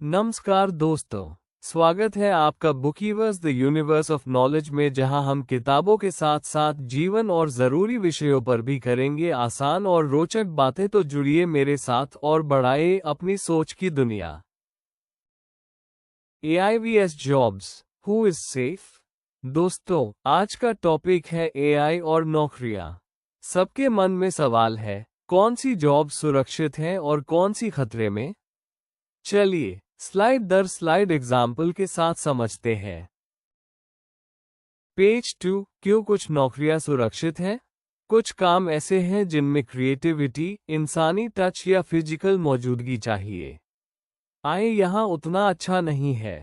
नमस्कार दोस्तों, स्वागत है आपका बुकीवर्स द यूनिवर्स ऑफ नॉलेज में, जहां हम किताबों के साथ साथ जीवन और ज़रूरी विषयों पर भी करेंगे आसान और रोचक बातें। तो जुड़िए मेरे साथ और बढ़ाइए अपनी सोच की दुनिया। AI vs jobs, who is safe? दोस्तों, आज का टॉपिक है AI और नौकरियां। सबके मन में सवाल है, कौन सी जॉब सुरक्षित है और कौन सी खतरे में? चलिए स्लाइड दर स्लाइड एग्जाम्पल के साथ समझते हैं। पेज 2। क्यों कुछ नौकरियां सुरक्षित हैं? कुछ काम ऐसे हैं जिनमें क्रिएटिविटी, इंसानी टच या फिजिकल मौजूदगी चाहिए। आय यहाँ उतना अच्छा नहीं है।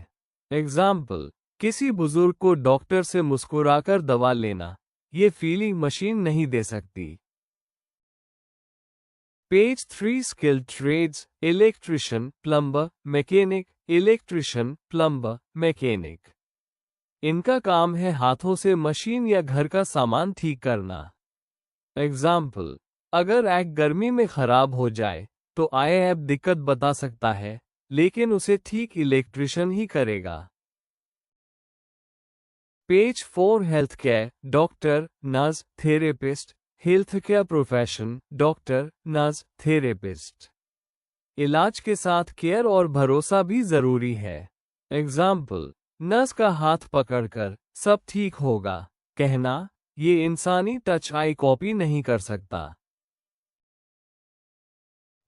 एग्जाम्पल, किसी बुजुर्ग को डॉक्टर से मुस्कुराकर दवा लेना, ये फीलिंग मशीन नहीं दे सकती। Page 3। Skilled trades, electrician, plumber, mechanic. Electrician, plumber, mechanic, इनका काम है हाथों से मशीन या घर का सामान ठीक करना। एग्जाम्पल, अगर एग गर्मी में खराब हो जाए तो ऐप दिक्कत बता सकता है, लेकिन उसे ठीक इलेक्ट्रिशियन ही करेगा। Page 4। Health care, doctor, nurse, therapist. Health care profession, doctor, nurse, therapist. इलाज के साथ केयर और भरोसा भी जरूरी है। एग्जाम्पल, नर्स का हाथ पकड़कर सब ठीक होगा कहना, ये इंसानी टच आई कॉपी नहीं कर सकता।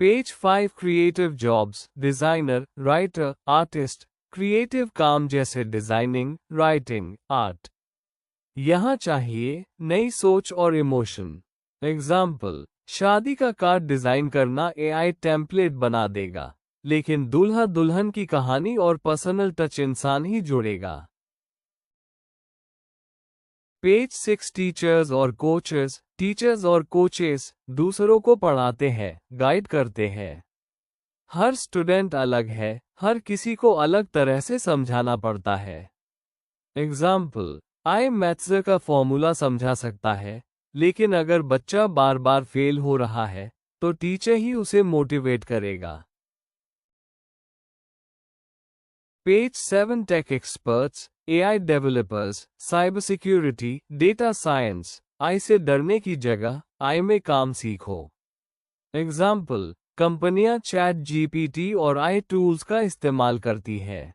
Page 5। Creative jobs, designer, writer, artist. Creative काम जैसे डिजाइनिंग, राइटिंग, आर्ट, यहाँ चाहिए नई सोच और इमोशन। एग्जाम्पल, शादी का कार्ड डिजाइन करना AI टेम्पलेट बना देगा, लेकिन दूल्हा दुल्हन की कहानी और पर्सनल टच इंसान ही जोड़ेगा। पेज 6। टीचर्स और कोचेस, टीचर्स और कोचेस दूसरों को पढ़ाते हैं, गाइड करते हैं। हर स्टूडेंट अलग है, हर किसी को अलग तरह से समझाना पड़ता है। एग्जाम्पल, मैथ्स का फॉर्मूला समझा सकता है, लेकिन अगर बच्चा बार बार फेल हो रहा है तो टीचर ही उसे मोटिवेट करेगा। Page 7। Tech experts, AI developers, cyber security, data science. AI से डरने की जगह आई में काम सीखो। एग्जाम्पल, कंपनियां चैट GPT और AI टूल्स का इस्तेमाल करती है,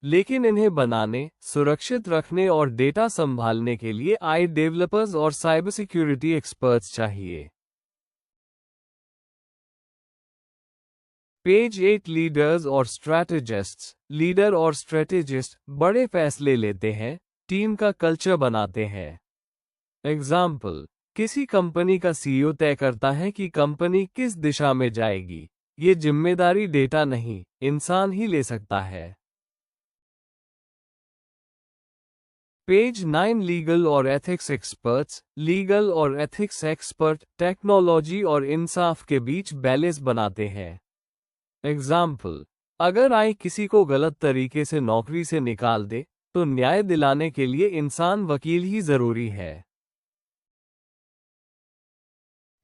लेकिन इन्हें बनाने, सुरक्षित रखने और डेटा संभालने के लिए AI डेवलपर्स और साइबर सिक्योरिटी एक्सपर्ट्स चाहिए। पेज 8। लीडर्स और स्ट्रैटेजिस्ट्स, लीडर और स्ट्रैटेजिस्ट बड़े फैसले लेते हैं, टीम का कल्चर बनाते हैं। एग्जाम्पल, किसी कंपनी का CEO तय करता है कि कंपनी किस दिशा में जाएगी, ये जिम्मेदारी डेटा नहीं, इंसान ही ले सकता है। पेज 9। लीगल और एथिक्स एक्सपर्ट्स, लीगल और एथिक्स एक्सपर्ट टेक्नोलॉजी और इंसाफ के बीच बैलेंस बनाते हैं। एग्जाम्पल, अगर AI किसी को गलत तरीके से नौकरी से निकाल दे तो न्याय दिलाने के लिए इंसान वकील ही जरूरी है।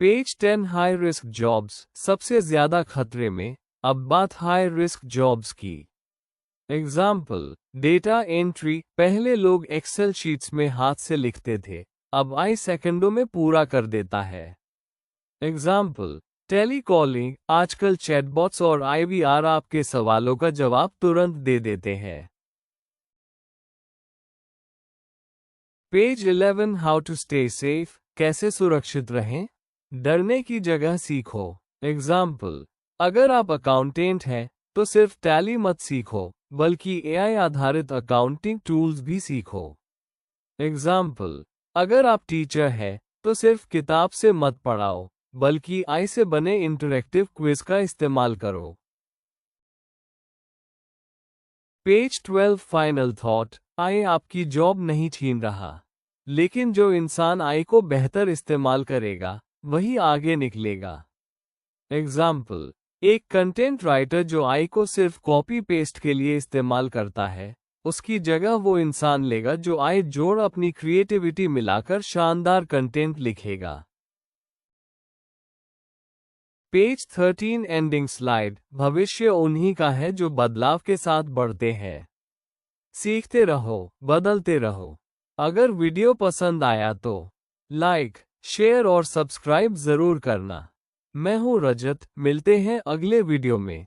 पेज 10। हाई रिस्क जॉब्स, सबसे ज्यादा खतरे में। अब बात हाई रिस्क जॉब्स की। एग्जाम्पल, डेटा एंट्री, पहले लोग एक्सेल शीट्स में हाथ से लिखते थे, अब AI सेकंडों में पूरा कर देता है। एग्जाम्पल, टेलीकॉलिंग, आजकल चैटबॉट्स और IVR आपके सवालों का जवाब तुरंत दे देते हैं। Page 11। How to stay safe, कैसे सुरक्षित रहें? डरने की जगह सीखो। एग्जाम्पल, अगर आप अकाउंटेंट हैं तो सिर्फ टैली मत सीखो, बल्कि AI आधारित अकाउंटिंग टूल्स भी सीखो। एग्जाम्पल, अगर आप टीचर हैं तो सिर्फ किताब से मत पढ़ाओ, बल्कि AI से बने इंटरैक्टिव क्विज का इस्तेमाल करो। पेज 12। फाइनल थॉट, AI आपकी जॉब नहीं छीन रहा, लेकिन जो इंसान AI को बेहतर इस्तेमाल करेगा वही आगे निकलेगा। एग्जाम्पल, एक कंटेंट राइटर जो AI को सिर्फ कॉपी पेस्ट के लिए इस्तेमाल करता है, उसकी जगह वो इंसान लेगा जो AI जोड़ अपनी क्रिएटिविटी मिलाकर शानदार कंटेंट लिखेगा। Page 13 ending slide. भविष्य उन्हीं का है जो बदलाव के साथ बढ़ते हैं। सीखते रहो, बदलते रहो। अगर वीडियो पसंद आया तो लाइक, शेयर और सब्सक्राइब जरूर करना। मैं हूं रजत, मिलते हैं अगले वीडियो में।